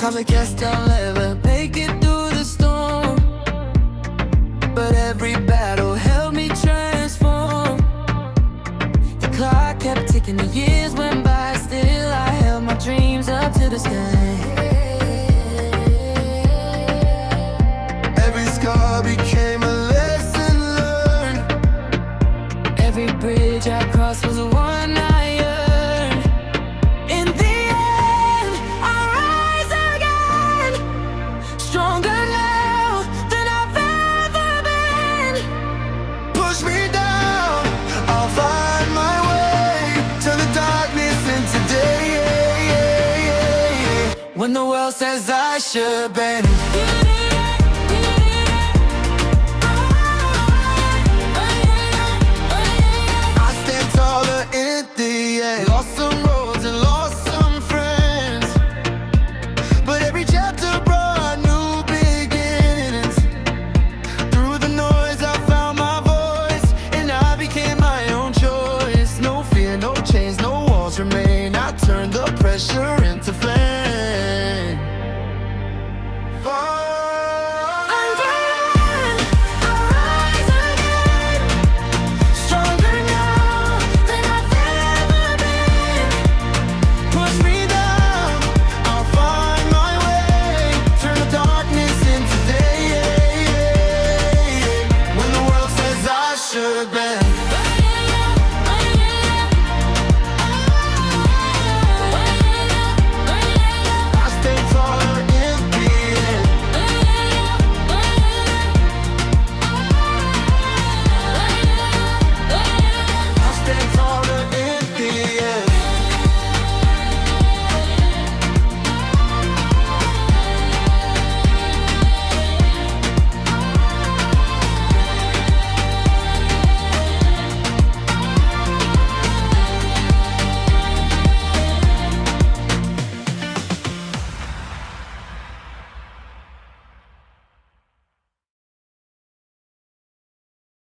'cause I guess I'll never make it through the storm. But every battle helped me transform. The clock kept ticking, the years went by. Still I held my dreams up to the sky. Every scar became a lesson learned. Every bridge I crossed was one I earned. In the end, I rise again, stronger now than I've ever been. Push me down, I'll find my way to the darkness into day. When the world says I should bend,